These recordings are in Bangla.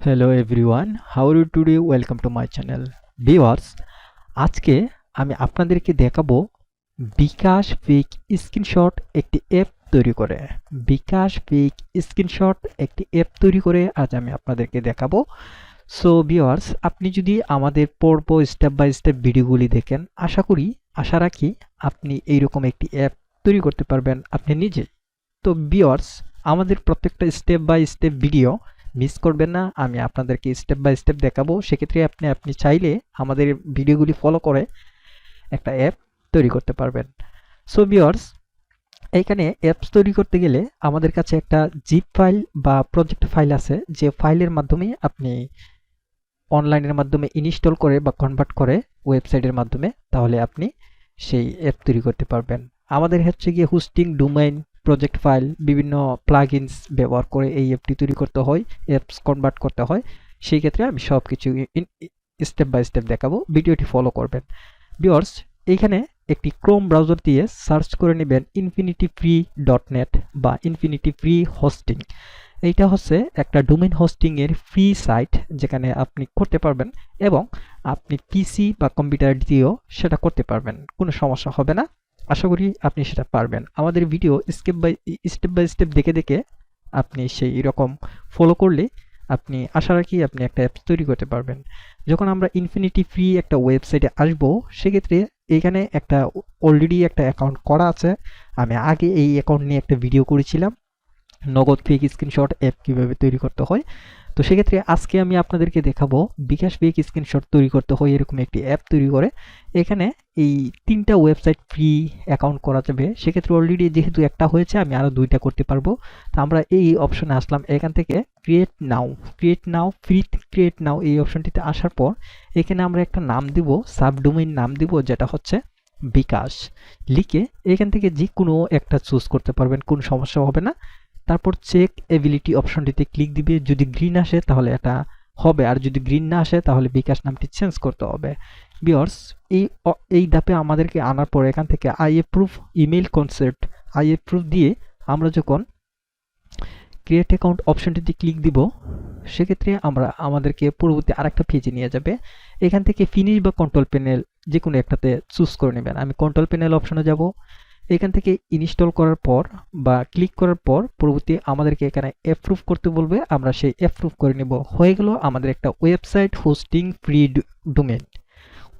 Hello everyone, how are you today? Welcome to my channel. Viewers, আজকে আমি আপনাদেরকে দেখাবো বিকাশ ফেক স্ক্রিনশট একটি অ্যাপ তৈরি করে। বিকাশ ফেক স্ক্রিনশট একটি অ্যাপ তৈরি করে আজ আমি আপনাদেরকে দেখাবো। সো ভিউয়ার্স, আপনি যদি আমাদের পর্ব স্টেপ বাই স্টেপ ভিডিওগুলি দেখেন, আশা রাখি আপনি এইরকম একটি অ্যাপ তৈরি করতে পারবেন আপনি নিজে। তো ভিউয়ার্স, আমাদের প্রত্যেকটা step by step video miss করবেন না, আমি আপনাদেরকে স্টেপ বাই স্টেপ দেখাবো। সেক্ষেত্রে আপনি চাইলে আমাদের ভিডিওগুলি ফলো করে একটা অ্যাপ তৈরি করতে পারবেন। সো ভিউয়ার্স, এইখানে অ্যাপস তৈরি করতে গেলে আমাদের কাছে একটা জিপ ফাইল বা প্রজেক্ট ফাইল আছে, যে ফাইলের মাধ্যমে আপনি অনলাইনের মাধ্যমে ইনস্টল করে বা কনভার্ট করে ওয়েবসাইটের মাধ্যমে, তাহলে আপনি সেই অ্যাপ তৈরি করতে পারবেন। আমাদের হচ্ছে গিয়ে হোস্টিং, ডোমেইন, প্রজেক্ট ফাইল, বিভিন্ন প্লাগইনস ব্যবহার করে এই অ্যাপটি তৈরি করতে হয়, অ্যাপস কনভার্ট করতে হয়। সেই ক্ষেত্রে আমি সব কিছু স্টেপ বাই স্টেপ দেখাবো, ভিডিওটি ফলো করবেন। ভিউয়ার্স, এইখানে একটি ক্রোম ব্রাউজার দিয়ে সার্চ করে নেবেন infinityfree.net বা ইনফিনিটি ফ্রি হোস্টিং। এইটা হচ্ছে একটা ডোমেইন হোস্টিং এর ফ্রি সাইট, যেখানে আপনি করতে পারবেন এবং আপনি পিসি বা কম্পিউটার দিয়েও সেটা করতে পারবেন, কোনো সমস্যা হবে না। আশা করি আপনি সেটা পারবেন। আমাদের ভিডিও স্টেপ বাই স্টেপ দেখে দেখে আপনি সেই রকম ফলো করলে আপনি আশা রাখি আপনি একটা অ্যাপ তৈরি করতে পারবেন। যখন আমরা ইনফিনিটি ফ্রি একটা ওয়েবসাইটে আসবো, সেক্ষেত্রে এখানে একটা অলরেডি একটা অ্যাকাউন্ট করা আছে। আমি আগে এই অ্যাকাউন্ট নিয়ে একটা ভিডিও করেছিলাম, নগদ ফেক স্ক্রিনশট অ্যাপ কীভাবে তৈরি করতে হয়। তো সেক্ষেত্রে আজকে আমি আপনাদেরকে দেখাবো বিকাশ ফেক স্ক্রিনশট তৈরি করতে হয় এরকম একটি অ্যাপ তৈরি করে। এখানে এই 3টা ওয়েবসাইট ফ্রি অ্যাকাউন্ট করা যাবে। সেক্ষেত্রে অলরেডি যেহেতু একটা হয়েছে, আমি আরও 2টা করতে পারবো। তো আমরা এই অপশনে আসলাম, এখান থেকে ক্রিয়েট নাও এই অপশনটিতে আসার পর এখানে আমরা একটা নাম দিব, সাবডোমেইন নাম দিব, যেটা হচ্ছে বিকাশ। লিখে এখান থেকে যে কোনো একটা চুজ করতে পারবেন, কোনো সমস্যা হবে না। তারপর চেক এবিলিটি অপশনটিতে ক্লিক দিবে। যদি গ্রিন আসে তাহলে এটা হবে, আর যদি গ্রিন না আসে তাহলে বিকাশ নামটি চেঞ্জ করতে হবে। ভিউয়ার্স, এই ধাপে আমাদেরকে আনার পর এখান থেকে I approve email concept, I approve দিয়ে আমরা যখন ক্রিয়েট অ্যাকাউন্ট অপশনটিতে ক্লিক দিব, সেক্ষেত্রে আমাদেরকে পরবর্তী আরেকটা পেজে নিয়ে যাবে। এখান থেকে ফিনিশ বা কন্ট্রোল প্যানেল যে কোনো একটাতে চুজ করে নেবেন। আমি কন্ট্রোল প্যানেল অপশনে যাব। এখান থেকে ইনস্টল করার পর বা ক্লিক করার পর পরবর্তী আমাদেরকে এখানে অ্যাপ্রুভ করতে বলবে, আমরা সেই অ্যাপ্রুভ করে নেব। হয়ে গেল আমাদের একটা website hosting free domain.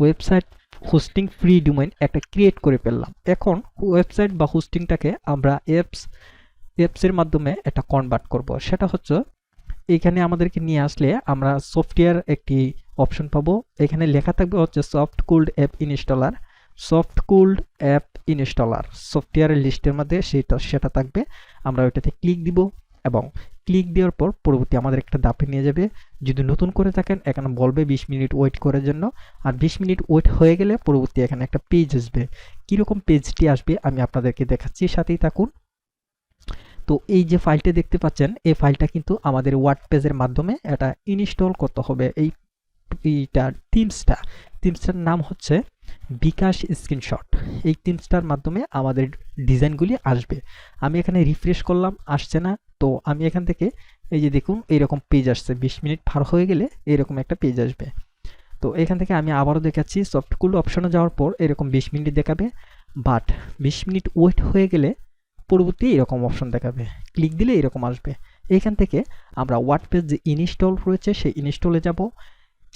Website hosting free domain একটা ক্রিয়েট করে ফেললাম। এখন ওয়েবসাইট বা হোস্টিংটাকে আমরা অ্যাপসের মাধ্যমে এটা কনভার্ট করব। সেটা হচ্ছে এখানে আমাদেরকে নিয়ে আসলে আমরা সফটওয়্যার একটি অপশন পাবো। এখানে লেখা থাকবে হচ্ছে সফট কুলড অ্যাপ ইনস্টলার। সফটওয়্যারের লিস্টের মধ্যে সেটা থাকবে। আমরা ওইটাতে ক্লিক দিব এবং ক্লিক দেওয়ার পর পরবর্তী আমাদের একটা ধাপে নিয়ে যাবে। যদি নতুন করে থাকেন এখানে বলবে 20 মিনিট ওয়েট করার জন্য, আর 20 মিনিট ওয়েট হয়ে গেলে পরবর্তী এখানে একটা পেজ আসবে। কীরকম পেজটি আসবে আমি আপনাদেরকে দেখাচ্ছি, সাথেই থাকুন। তো এই যে ফাইলটা দেখতে পাচ্ছেন, এই ফাইলটা কিন্তু আমাদের ওয়ার্ড পেজের মাধ্যমে এটা ইনস্টল করতে হবে। এইটার থিমসটার নাম হচ্ছে বিকাশ স্ক্রিনশট। এই থিমসটার মাধ্যমে আমাদের ডিজাইনগুলি আসবে। আমি এখানে রিফ্রেশ করলাম, আসছে না। তো আমি এখান থেকে এই যে দেখুন এইরকম পেজ আসছে। 20 মিনিট পার হয়ে গেলে এরকম একটা পেজ আসবে। তো এখান থেকে আমি আবারও দেখাচ্ছি, সফট কুল অপশনে যাওয়ার পর এরকম 20 মিনিট দেখাবে, বাট 20 মিনিট ওয়েট হয়ে গেলে পরবর্তী এরকম অপশন দেখাবে। ক্লিক দিলে এরকম আসবে। এখান থেকে আমরা ওয়ার্ড পেজ যে ইনস্টল রয়েছে সেই ইনস্টলে যাব।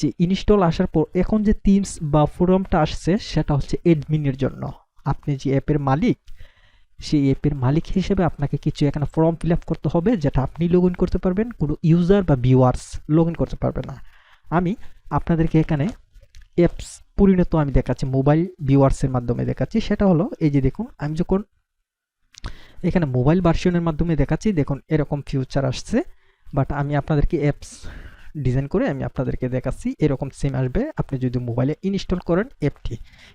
যে ইনস্টল আসার পর এখন যে থিমস বা ফোরামটা আসছে সেটা হচ্ছে অ্যাডমিনের জন্য। আপনি যে অ্যাপের মালিক, সেই অ্যাপের মালিক হিসেবে আপনাকে কিছু এখানে ফর্ম ফিল আপ করতে হবে, যেটা আপনি লগ ইন করতে পারবেন, কোনো ইউজার বা ভিউয়ার্স লগ ইন করতে পারবে না। আমি আপনাদেরকে এখানে অ্যাপস পরিণত আমি দেখাচ্ছি, মোবাইল ভিউয়ার্সের মাধ্যমে দেখাচ্ছি। সেটা হলো এই যে দেখুন, আমি যখন এখানে মোবাইল ভার্সনের মাধ্যমে দেখাচ্ছি, দেখুন এরকম ফিউচার আসছে। বাট আমি আপনাদেরকে অ্যাপস ডিজাইন করে আমি আপনাদেরকে দেখাচ্ছি, এরকম সেম আসবে আপনি যদি মোবাইলে ইনস্টল করেন অ্যাপটি।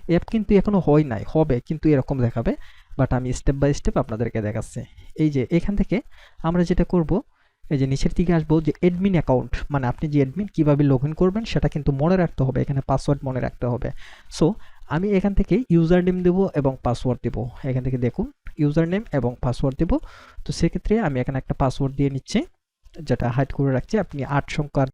অ্যাপ কিন্তু এখনো হয় নাই, হবে কিন্তু এরকম দেখাবে। বাট আমি স্টেপ বাই স্টেপ আপনাদেরকে দেখাচ্ছি। এই যে এখান থেকে আমরা যেটা করব, এই যে নিচের দিকে আসবো, যে অ্যাডমিন অ্যাকাউন্ট, মানে আপনি যে অ্যাডমিন কীভাবে লগ ইন করবেন সেটা কিন্তু মনে রাখতে হবে। এখানে পাসওয়ার্ড মনে রাখতে হবে। সো আমি এখান থেকে ইউজার নেম দেবো এবং পাসওয়ার্ড দেবো। এখান থেকে দেখুন ইউজার নেম এবং পাসওয়ার্ড দেবো। তো সেক্ষেত্রে আমি এখানে একটা পাসওয়ার্ড দিয়ে নিচ্ছি, যেটা হাইড করে রাখছি। আপনি 8 সংখ্যার